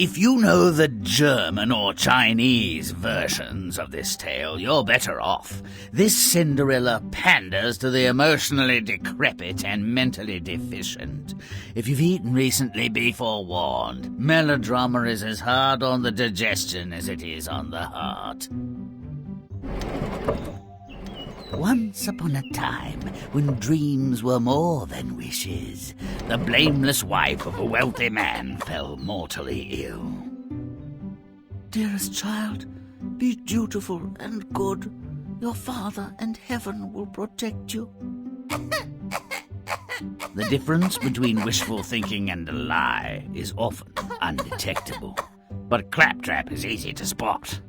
If you know the German or Chinese versions of this tale, you're better off. This Cinderella panders to the emotionally decrepit and mentally deficient. If you've eaten recently, be forewarned. Melodrama is as hard on the digestion as it is on the heart. Once upon a time, when dreams were more than wishes, the blameless wife of a wealthy man fell mortally ill. Dearest child, be dutiful and good. Your father and heaven will protect you. The difference between wishful thinking and a lie is often undetectable, but claptrap is easy to spot.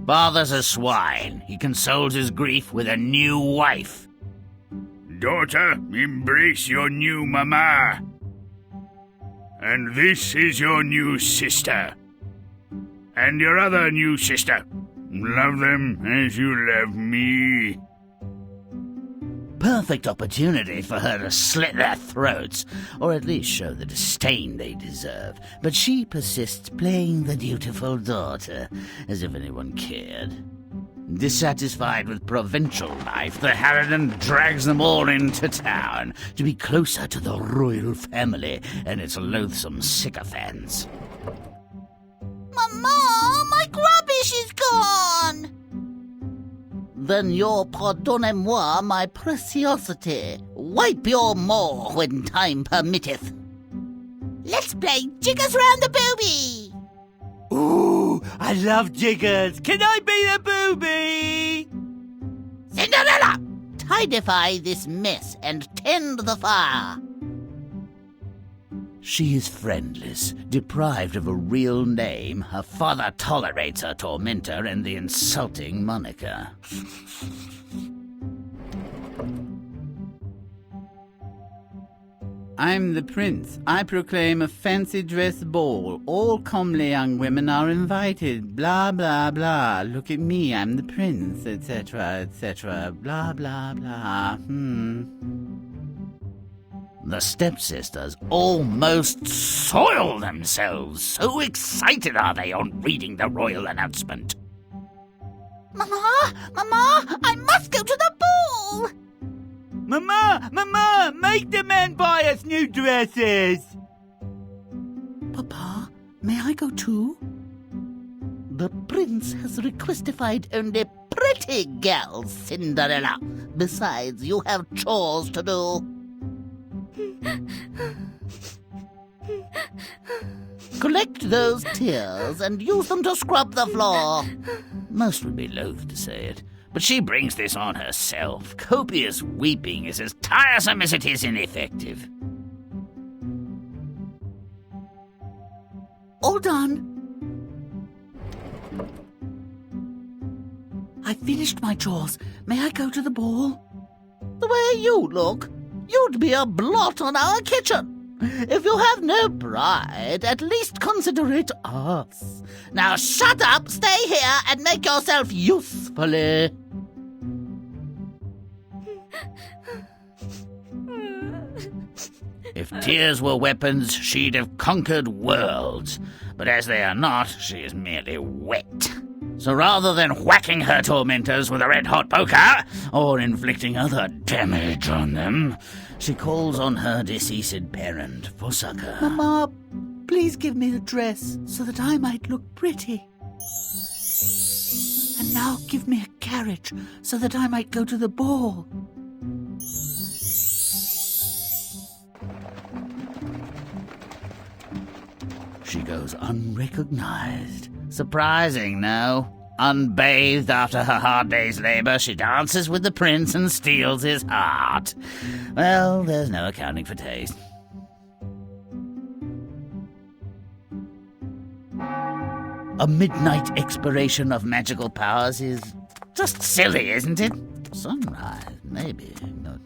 Father's a swine. He consoles his grief with a new wife. Daughter, embrace your new mama. And this is your new sister. And your other new sister. Love them as you love me. Perfect opportunity for her to slit their throats, or at least show the disdain they deserve. But she persists playing the dutiful daughter, as if anyone cared. Dissatisfied with provincial life, the harridan drags them all into town to be closer to the royal family and its loathsome sycophants. Mama, my rubbish is gone! Then your pardonnez-moi, my preciosity. Wipe your maw when time permitteth. Let's play jiggers round the booby! Ooh, I love jiggers. Can I be the booby? Cinderella, tidify this mess and tend the fire. She is friendless, deprived of a real name. Her father tolerates her tormentor and the insulting moniker. I'm the prince. I proclaim a fancy dress ball. All comely young women are invited. Blah, blah, blah. Look at me, I'm the prince, etc., etc. Blah, blah, blah. The stepsisters almost soil themselves. So excited are they on reading the royal announcement. Mama, I must go to the ball! Mama, make the men buy us new dresses. Papa, may I go too? The prince has requestified only pretty girls, Cinderella. Besides, you have chores to do. Collect those tears and use them to scrub the floor. Most would be loath to say it, but she brings this on herself. Copious weeping is as tiresome as it is ineffective. All done. I finished my chores. May I go to the ball? The way you look, you'd be a blot on our kitchen. If you have no pride, at least consider it us. Now shut up, stay here, and make yourself usefully. If tears were weapons, she'd have conquered worlds. But as they are not, she is merely wet. So rather than whacking her tormentors with a red-hot poker, or inflicting other damage on them, she calls on her deceased parent for succor. Mama, please give me a dress so that I might look pretty. And now give me a carriage so that I might go to the ball. She goes unrecognized. Surprising, no? Unbathed after her hard day's labor, she dances with the prince and steals his heart. Well, there's no accounting for taste. A midnight expiration of magical powers is just silly, isn't it? Sunrise, maybe, but...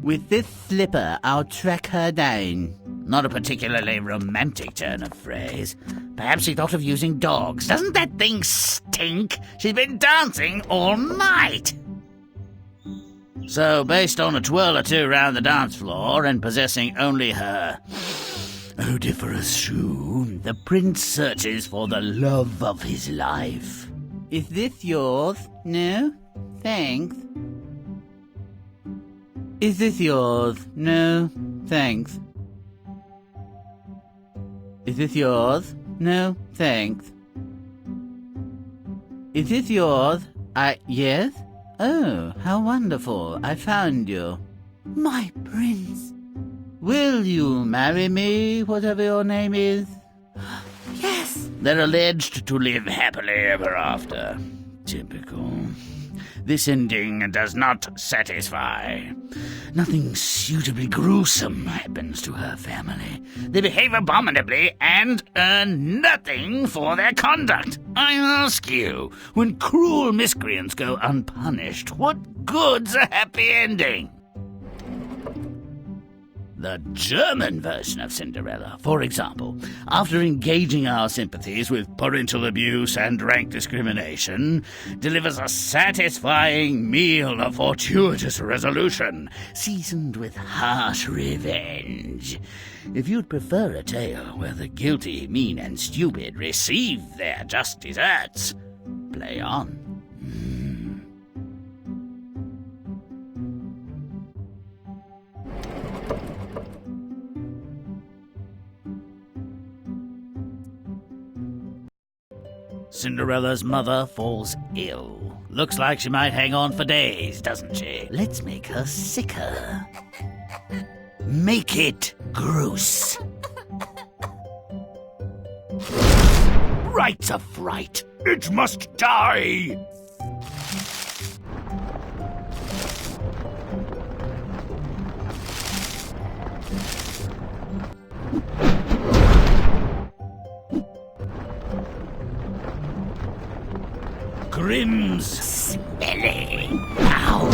With this slipper, I'll track her down. Not a particularly romantic turn of phrase. Perhaps he thought of using dogs. Doesn't that thing stink? She's been dancing all night. So, based on a twirl or two round the dance floor and possessing only her odoriferous shoe, the prince searches for the love of his life. Is this yours? No? Thanks. Is this yours? No? Thanks. Is this yours? No? Thanks. Is this yours? Yes? Oh, how wonderful. I found you. My prince. Will you marry me, whatever your name is? Yes. They're alleged to live happily ever after. Typical. This ending does not satisfy. Nothing suitably gruesome happens to her family. They behave abominably and earn nothing for their conduct. I ask you, when cruel miscreants go unpunished, what good's a happy ending? The German version of Cinderella, for example, after engaging our sympathies with parental abuse and rank discrimination, delivers a satisfying meal of fortuitous resolution, seasoned with harsh revenge. If you'd prefer a tale where the guilty, mean, and stupid receive their just deserts, play on. Cinderella's mother falls ill. Looks like she might hang on for days, doesn't she? Let's make her sicker. Make it gross. Rights of fright. It must die! Grimm's smelly. Ow.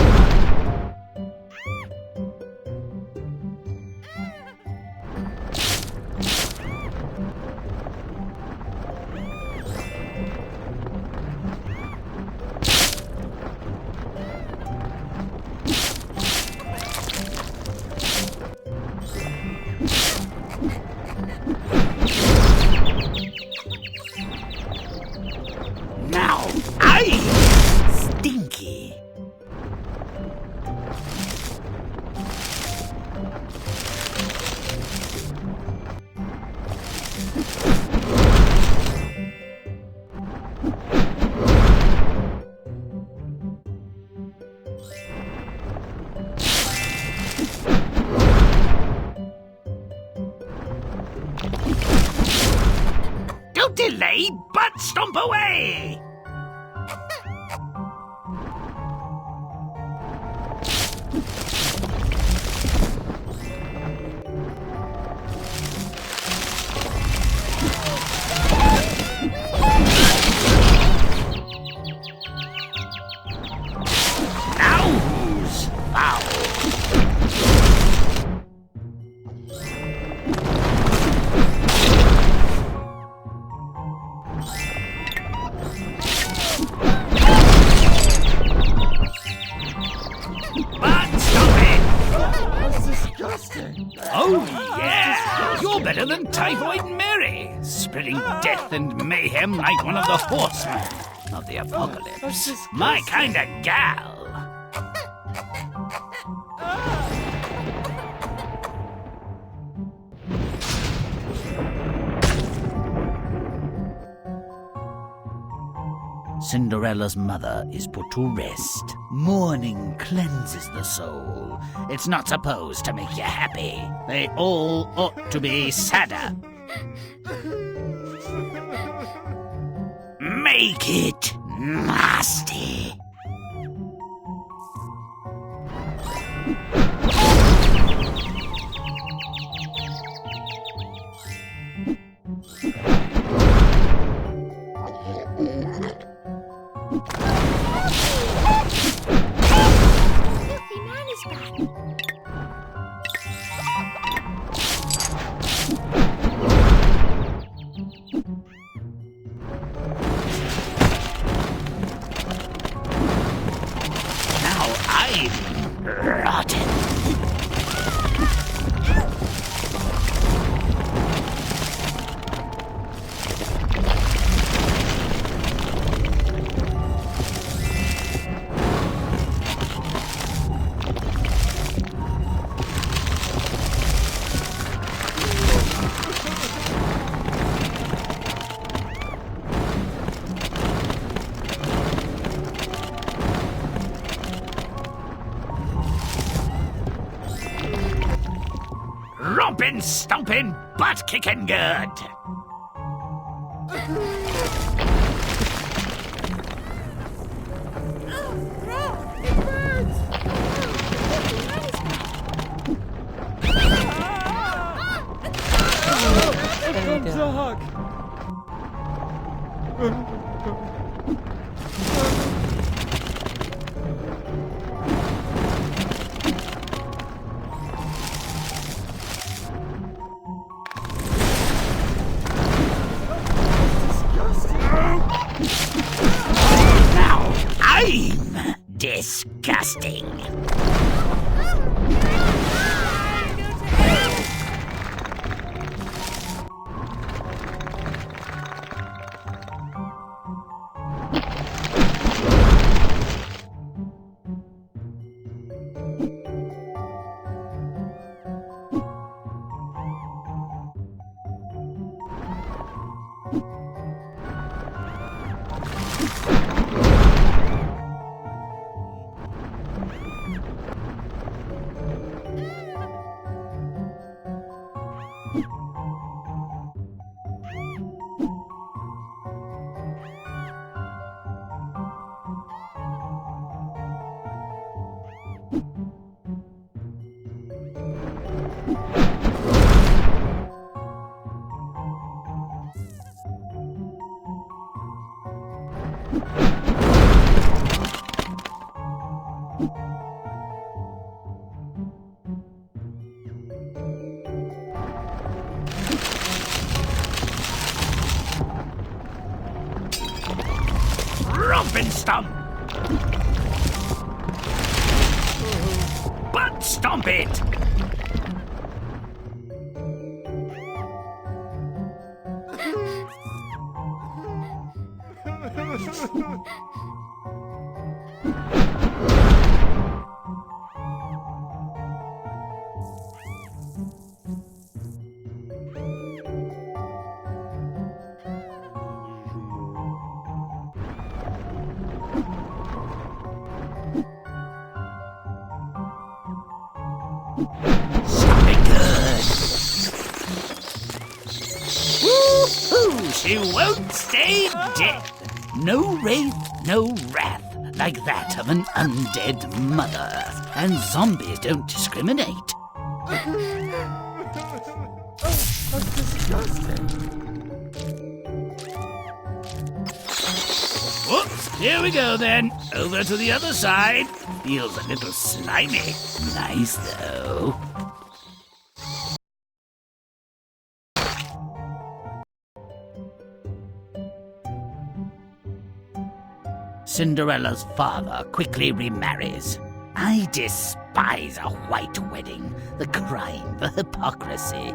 Now, stinky. Don't delay, but stomp away! Now who's foul? Oh, yeah! You're better than Typhoid Mary, spreading death and mayhem like one of the horsemen of the apocalypse. My kind of gal. Cinderella's mother is put to rest. Mourning cleanses the soul. It's not supposed to make you happy. They all ought to be sadder. Make it nasty. rotten. Rompin', stompin', butt-kicking good. Dog. Now I'm disgusting. Rompin' stomp. Butt stomp it. Stop it good. Woo-hoo! She won't stay dead. No wraith, no wrath, like that of an undead mother. And zombies don't discriminate. That's disgusting. Whoops, here we go then. Over to the other side. Feels a little slimy. Nice though. Cinderella's father quickly remarries. I despise a white wedding, the crime, the hypocrisy.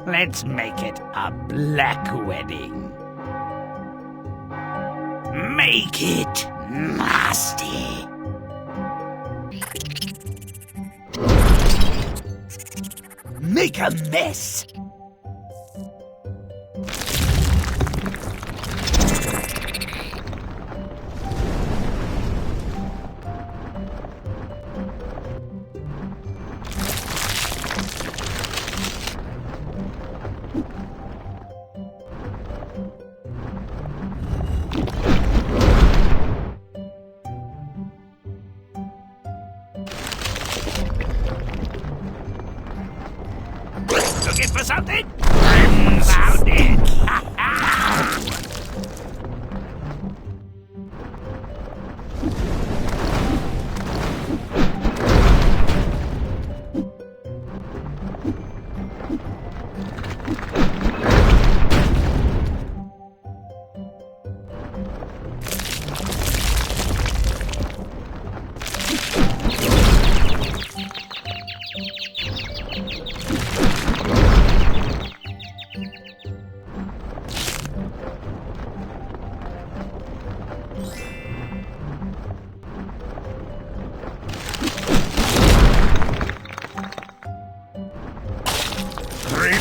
Let's make it a black wedding. Make it nasty. Make a mess. Looking for something? Found it!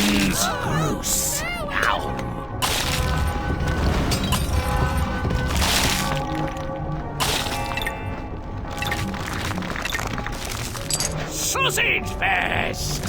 Grimm's Groose. Now. Sausage Fest!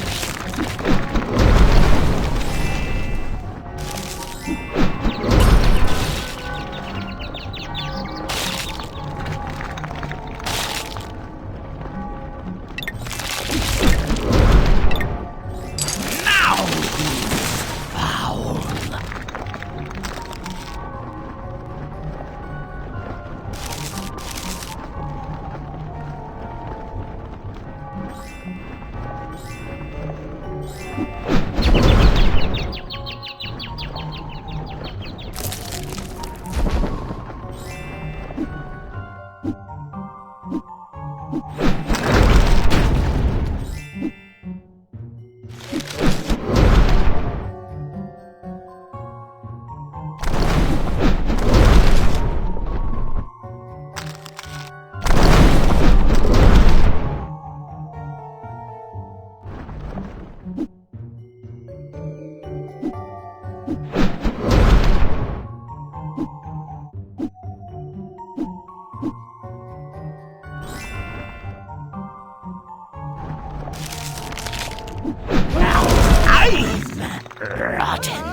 Rotten.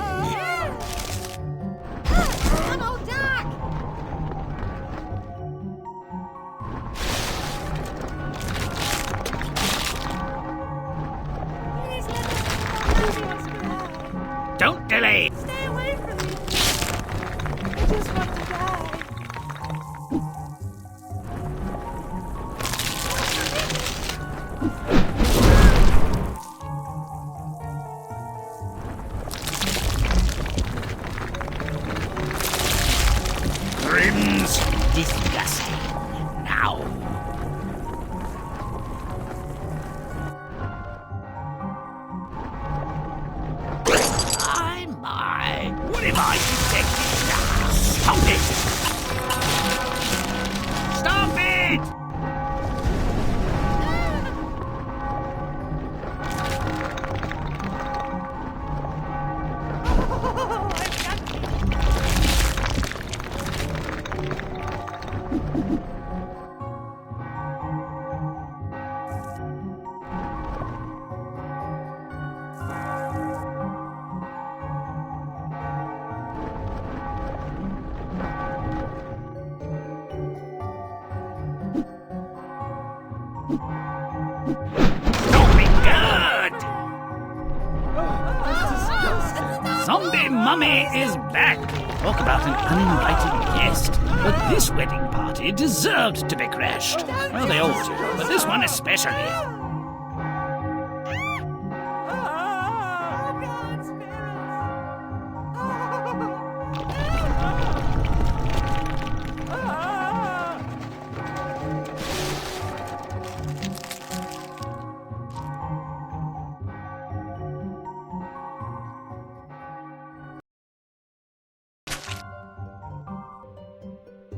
Come on, Doc! Please let me. Don't delay. Stay away from me. I just want to die. Grimm's disgusting. Now. My. What am I detecting now? Stop it! Stop it! Don't be good! Zombie Mummy is back! Talk about an uninvited guest. But this wedding party deserved to be crashed. Well, they all do, but this one especially.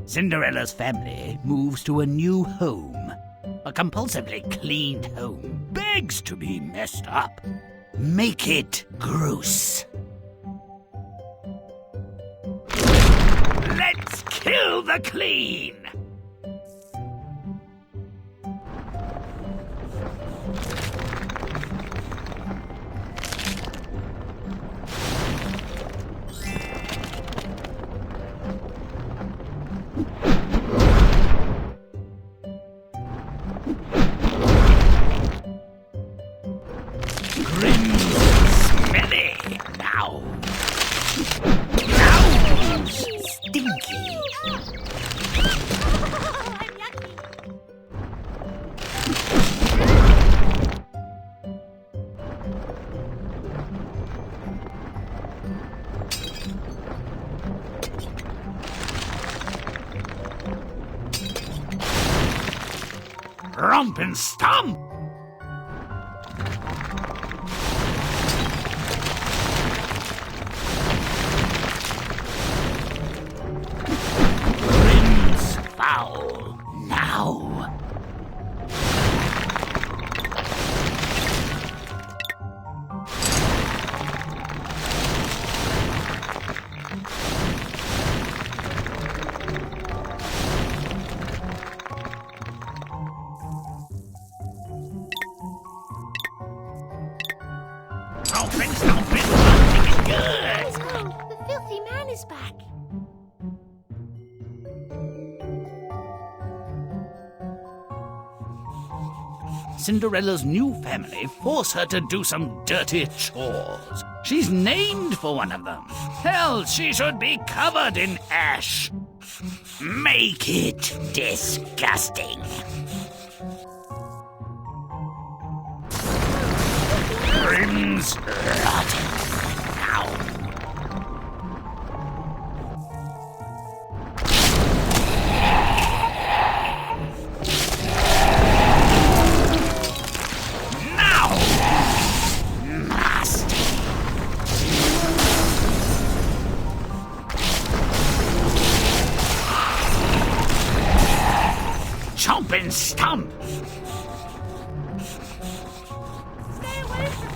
Cinderella's family moves to a new home. A compulsively cleaned home begs to be messed up. Make it gross. Let's kill the clean! Smelly now. Now, stinky. I'm yucky. Romp and stomp. Foul now. Stomping, stomping, stomping, good. Let's go. The filthy man is back. Cinderella's new family force her to do some dirty chores. She's named for one of them. Hell, she should be covered in ash. Make it disgusting. Grimm's rotten now. Chomp and stomp! Stay away from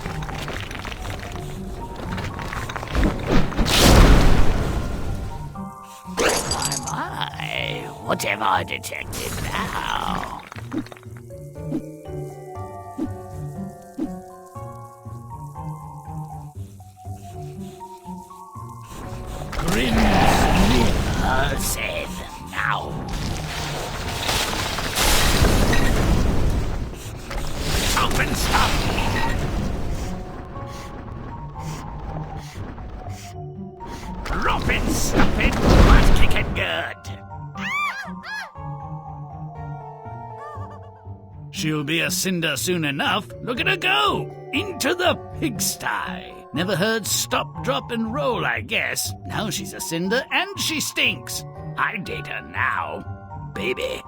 My, what have I detected now? Grimm's liver said now. Open stop! Rompin', stompin', butt kickin' good. She'll be a cinder soon enough. Look at her go! Into the pigsty. Never heard stop, drop, and roll, I guess. Now she's a cinder and she stinks. I date her now, baby.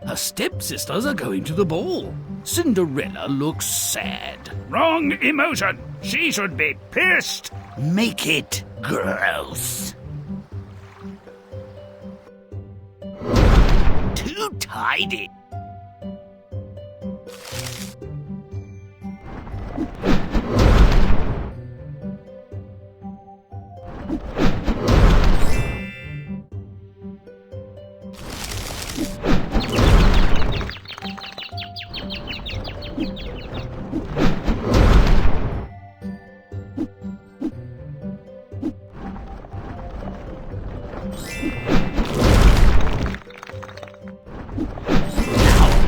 Her stepsisters are going to the ball. Cinderella looks sad. Wrong emotion. She should be pissed. Make it gross. Too tidy.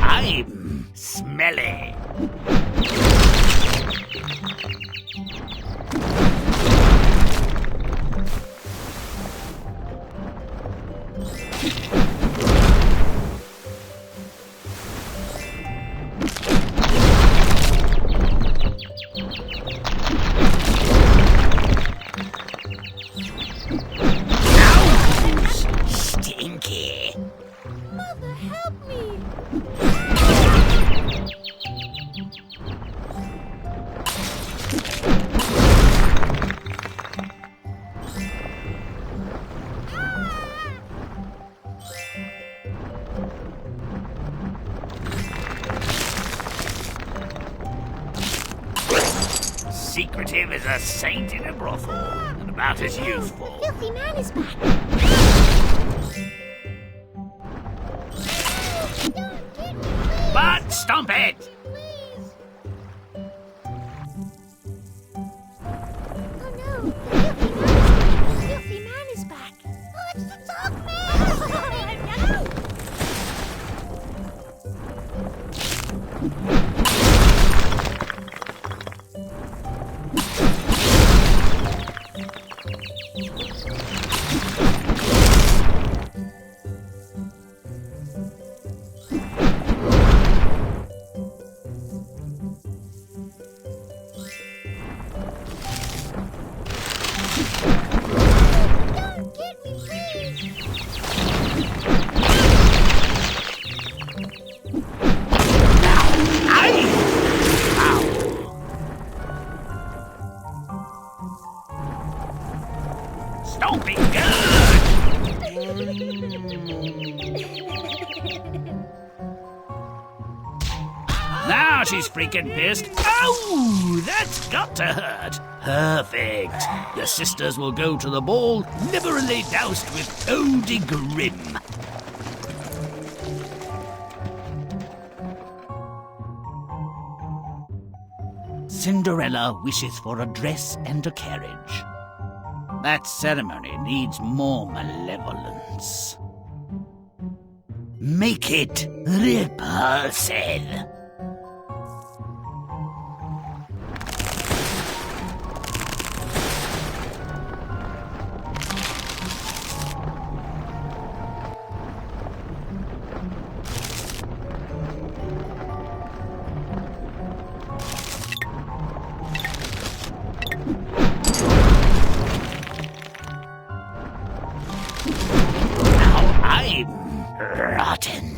I'm smelly. Stinky. Mother, help me. Secretive as a saint in a brothel, and about as youthful. The filthy man is back. Don't get me, please. But stomp it! Please. Oh no, the filthy man is back. Oh, it's the dog man! No! Don't get me, please. Stomping good! Now Now she's freaking pissed. Oh, that's got to hurt. Perfect. Your sisters will go to the ball liberally doused with eau de Grimm. Cinderella wishes for a dress and a carriage. That ceremony needs more malevolence. Make it repulsive. Now I'm rotten.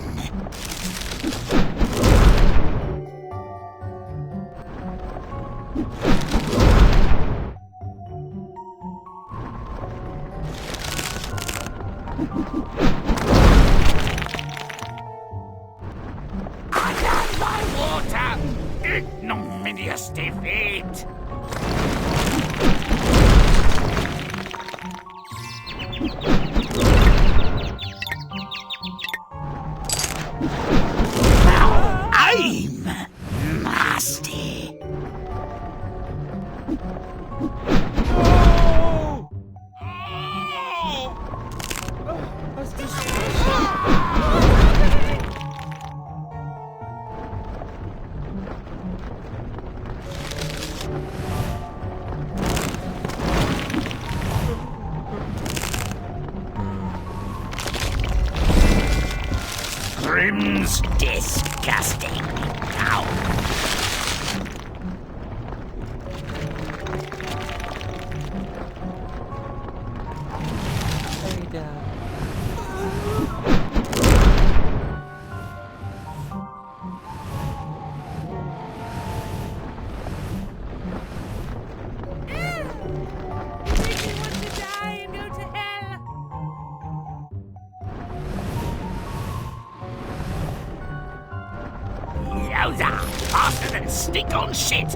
I have my water! Ignominious defeat! Now I'm nasty. That's disgusting. Grimm's disgusting. Ow. Very down. Yowza! Faster than stick on shit!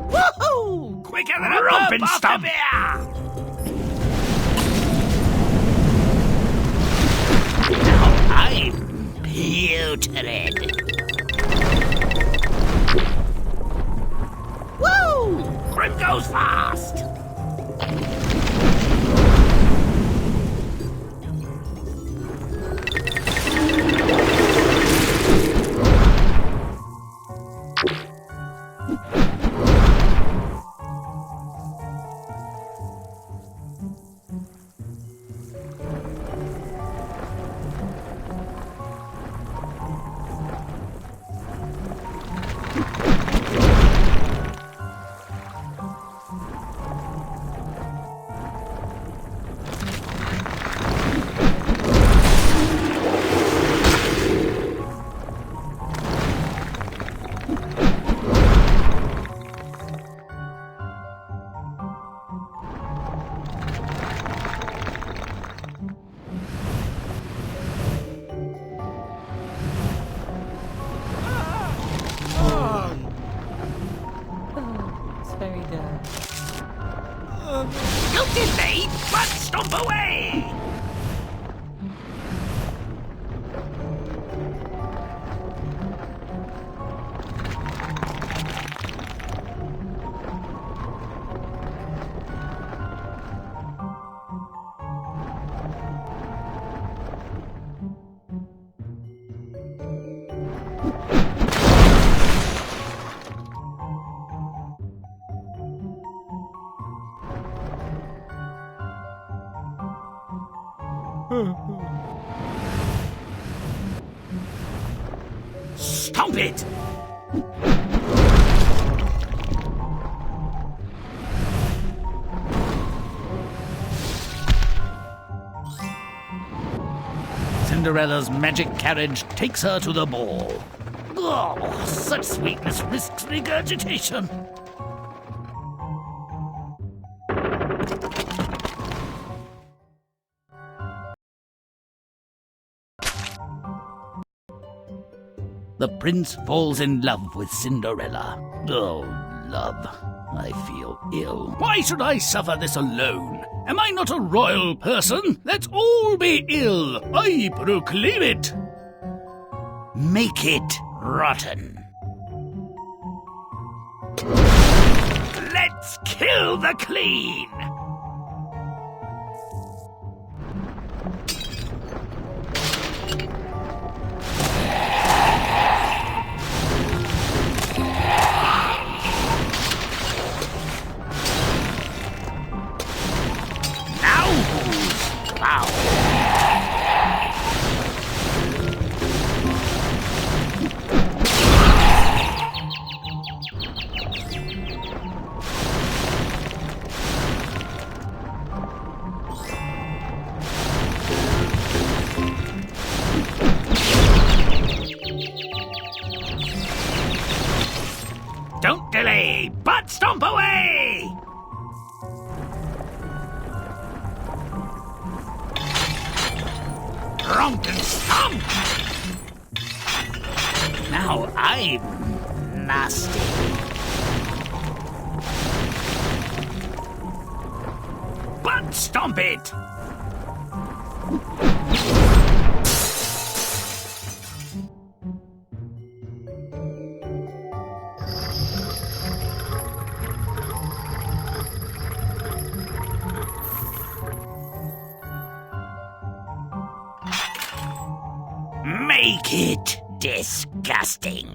Woohoo! Quicker than a romping stump! Now I'm putrid. Woo! Grimm goes fast! It's very down. You delay, but stomp away! Stomp it! Cinderella's magic carriage takes her to the ball. Oh, such sweetness risks regurgitation. the prince falls in love with Cinderella. Oh, love, I feel ill. Why should I suffer this alone? Am I not a royal person? Let's all be ill. I proclaim it. Make it rotten. Let's kill the clean. Now who's foul? Don't delay, but stomp away! Romp and stomp! Now I'm nasty. But stomp it! Make it disgusting.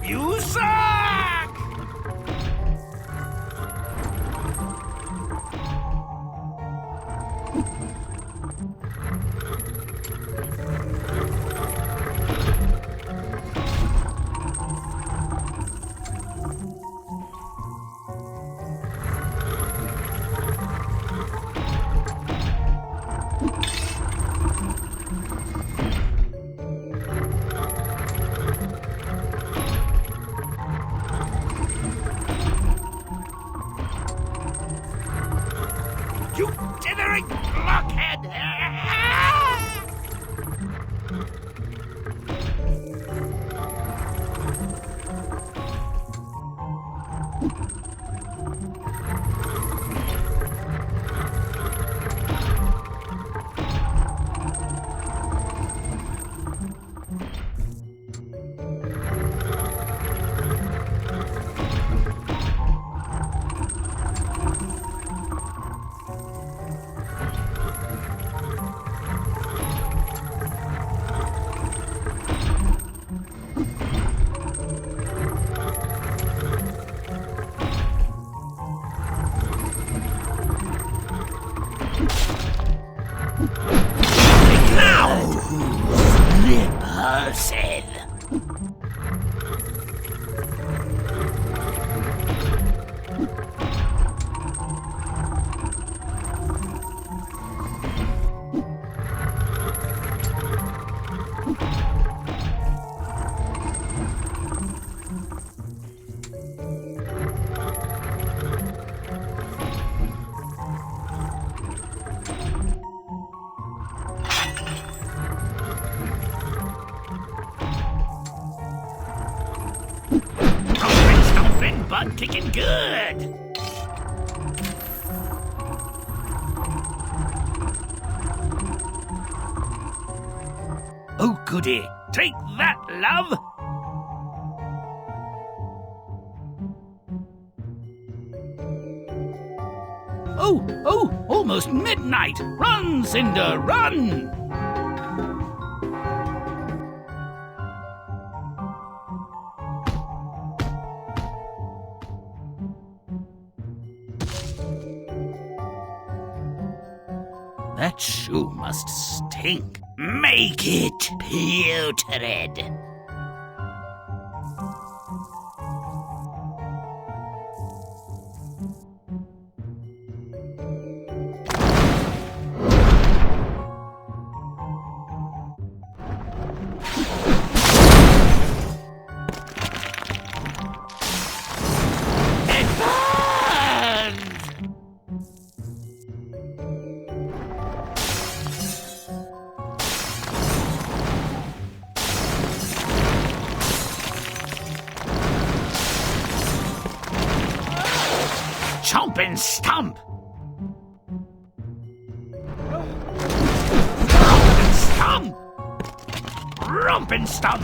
You suck! You dithering blockhead! person. I'm kicking good. Oh, goody. Take that, love. Oh, almost midnight. Run, Cinder, run. That shoe must stink. Make it putrid. It burns! Chomp and stomp! Romp and stomp! Romp and stomp!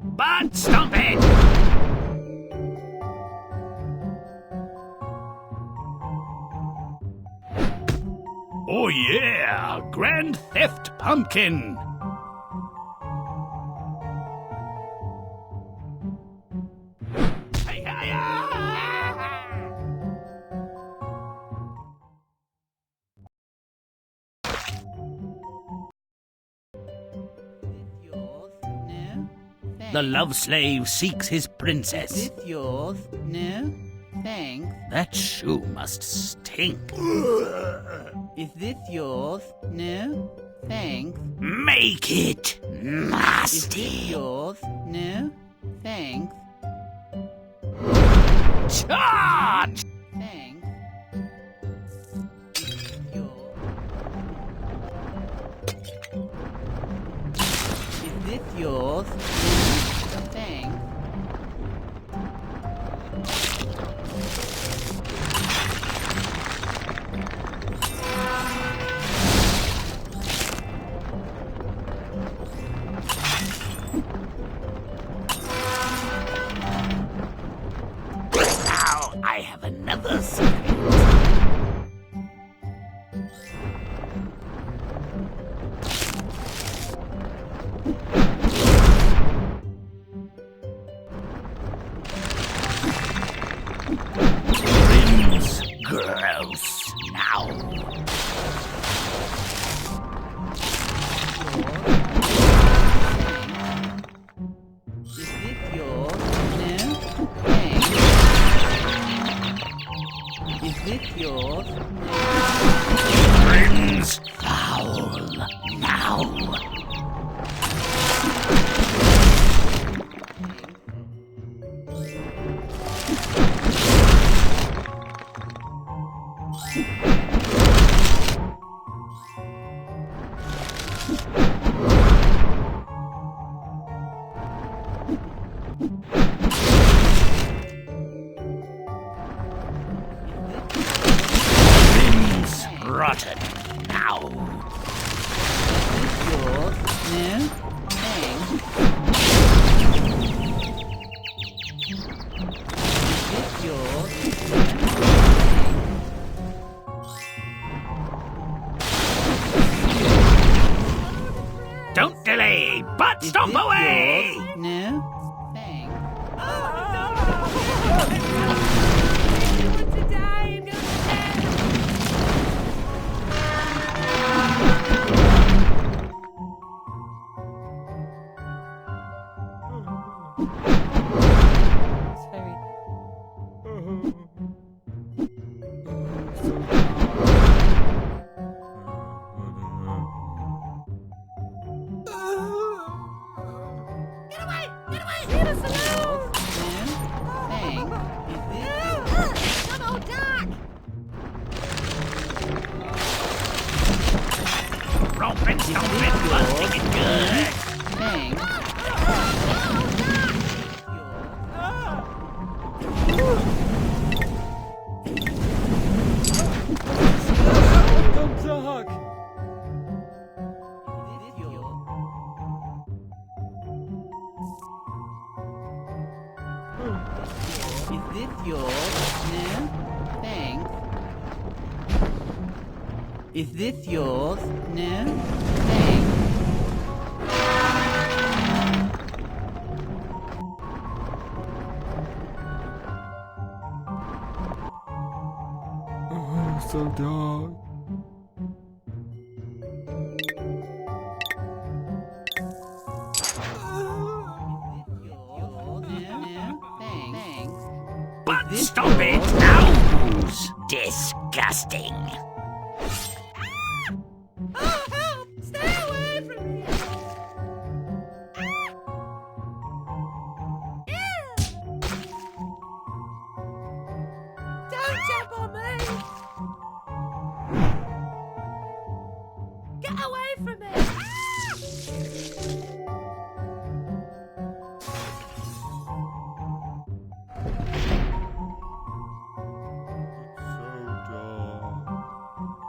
But stomp it! Oh yeah! Grand Theft Pumpkin! Yours? No? Thanks. The love slave seeks his Is princess. this yours? No? Thanks. That shoe must stink. Is this yours? No? Thanks. Make it Is this nasty. yours? No? Thanks. Charge! Thanks. Is this yours? Is this yours? No? Thanks. Now I have another secret. Grimm's gross now. Is this yours? No? Thanks. Is this yours? Grimm's foul now. Grimm's rotten now. Yours? No? Thanks. Is this yours? Don't delay, but Is stomp this away! yours? No? Thanks. It's very... Is this yours? No? Thanks. Is this yours? No? Thanks. Oh, so dark. But stop it now! Disgusting. Oh, help! Stay away from me! Don't jump on me! Get away from me!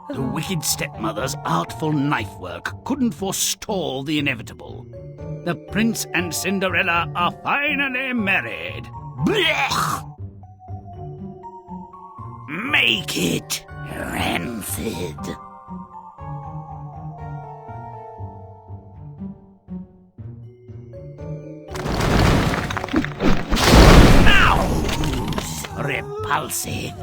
The wicked stepmother's artful knife work couldn't forestall the inevitable. The prince and Cinderella are finally married. Blech! Make it rancid. Nose! Repulsive.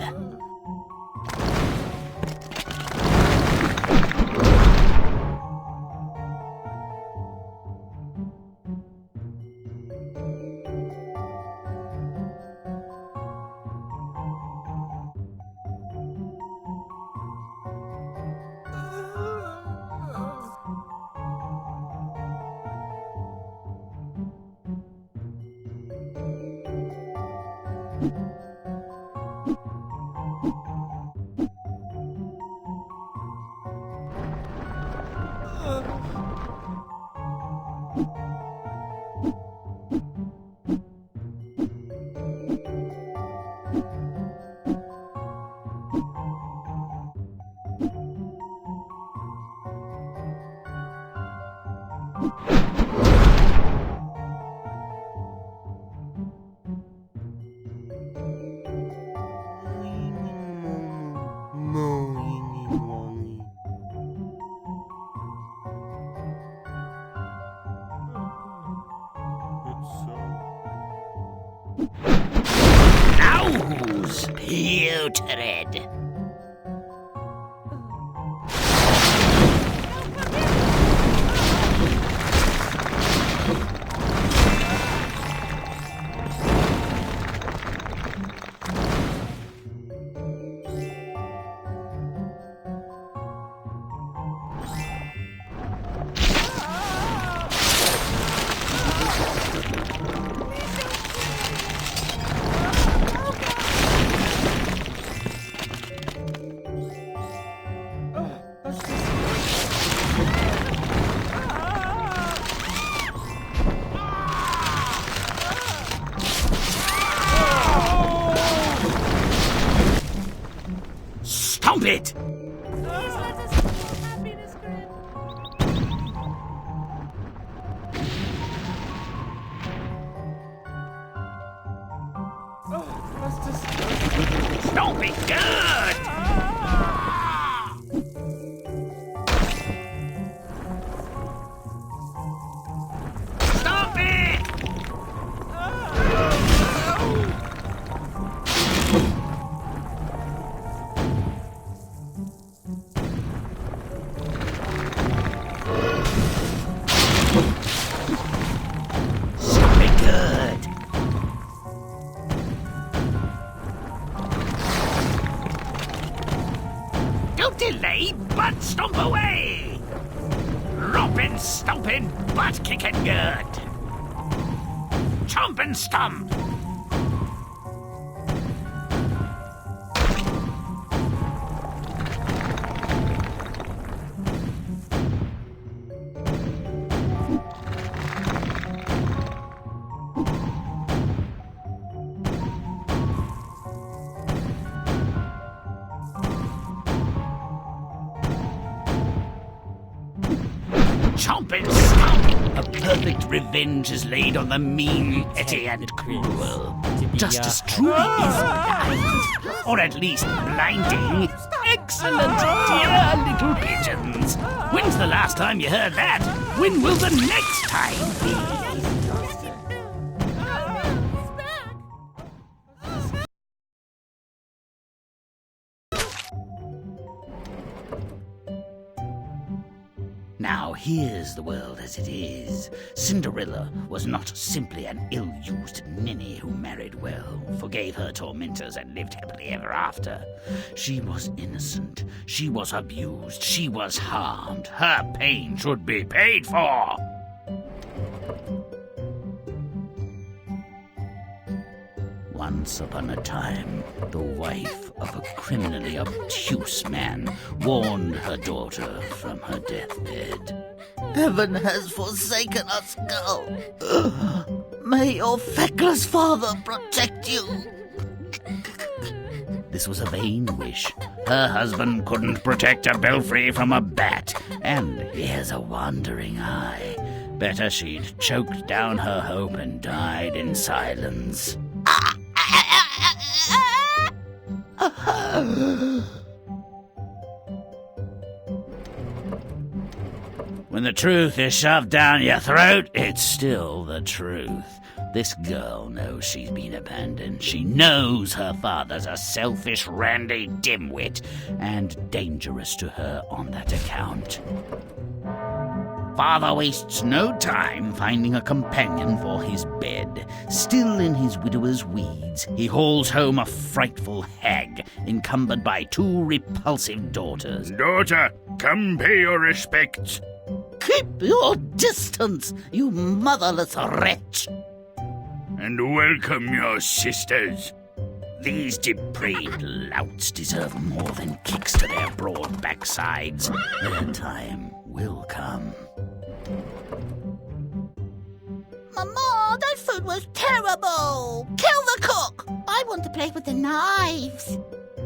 Nose! Putrid. Stomp it! Please let us have your happiness, Grimm. Oh, that's disgusting. Stomp it good! Stop it! Stop it good! Don't delay, but stomp away! Rompin', stompin', butt kicking good! Chomp and stomp! Chomp and stomp! A perfect revenge is laid on the mean, petty, and cruel. Justice truly is blind, or at least blinding. Excellent, dear little pigeons. When's the last time you heard that? When will the next time be? Now here's the world as it is. Cinderella was not simply an ill-used ninny who married well, forgave her tormentors, and lived happily ever after. She was innocent. She was abused. She was harmed. Her pain should be paid for. Once upon a time, the wife of a criminally obtuse man warned her daughter from her deathbed. Heaven has forsaken us, girl. May your feckless father protect you. This was a vain wish. Her husband couldn't protect a belfry from a bat, and he has a wandering eye. Better she'd choked down her hope and died in silence. When the truth is shoved down your throat, it's still the truth. This girl knows she's been abandoned. She knows her father's a selfish, randy dimwit, and dangerous to her on that account. Father wastes no time finding a companion for his bed. Still in his widower's weeds, he hauls home a frightful hag, encumbered by 2 repulsive daughters. Daughter, come pay your respects. Keep your distance, you motherless wretch. And welcome your sisters. These depraved louts deserve more than kicks to their broad backsides. Their time will come. Mama, that food was terrible. Kill the cook. I want to play with the knives.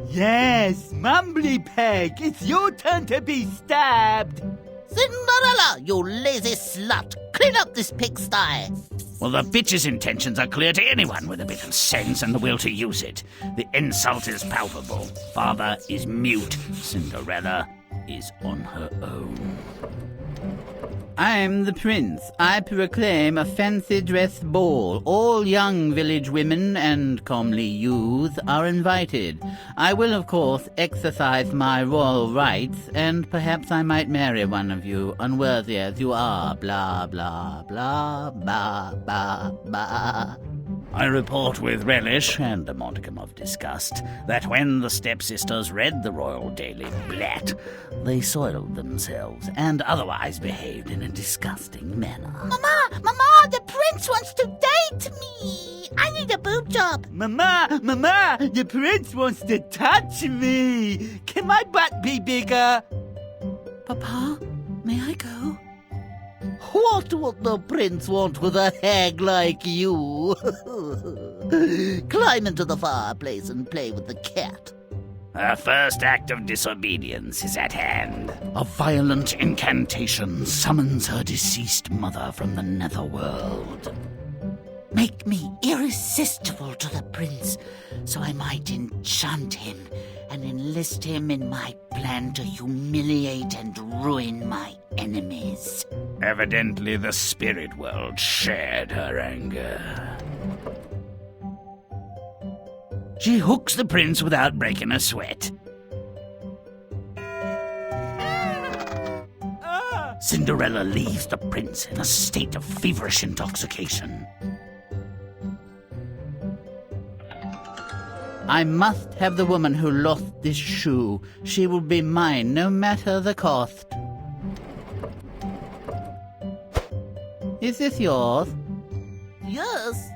Yes, Mumbly Peg, it's your turn to be stabbed. Cinderella, you lazy slut. Clean up this pigsty. Well, the bitch's intentions are clear to anyone with a bit of sense and the will to use it. The insult is palpable. Father is mute. Cinderella is on her own. I'm the prince. I proclaim a fancy dress ball. All young village women and comely youths are invited. I will, of course, exercise my royal rights, and perhaps I might marry one of you, unworthy as you are. Blah, blah, blah, blah, blah, blah. I report with relish and a modicum of disgust that when the stepsisters read the royal daily blat, they soiled themselves and otherwise behaved in a disgusting manner. Mama, the prince wants to date me. I need a boob job. Mama, the prince wants to touch me. Can my butt be bigger? Papa, may I go? What would the prince want with a hag like you? Climb into the fireplace and play with the cat. Her first act of disobedience is at hand. A violent incantation summons her deceased mother from the netherworld. Make me irresistible to the prince, so I might enchant him and enlist him in my plan to humiliate and ruin my enemies. Evidently, the spirit world shared her anger. She hooks the prince without breaking a sweat. Cinderella leaves the prince in a state of feverish intoxication. I must have the woman who lost this shoe. She will be mine, no matter the cost. Is this yours? Yes.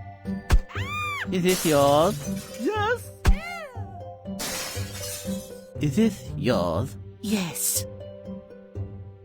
Is this yours? Yes. Is this yours? Yes.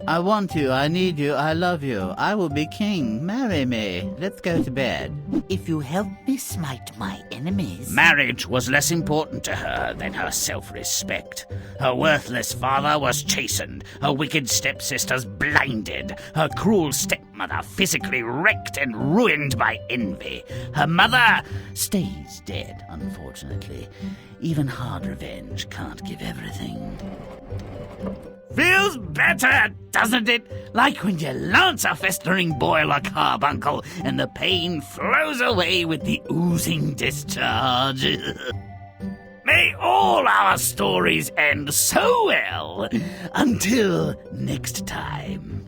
I want you, I need you, I love you. I will be king. Marry me. Let's go to bed. If you help me smite my enemies... Marriage was less important to her than her self-respect. Her worthless father was chastened, her wicked stepsisters blinded, her cruel stepmother physically wrecked and ruined by envy. Her mother stays dead, unfortunately. Even hard revenge can't give everything. Feels better, doesn't it? Like when you lance a festering boil or carbuncle and the pain flows away with the oozing discharge. May all our stories end so well. Until next time.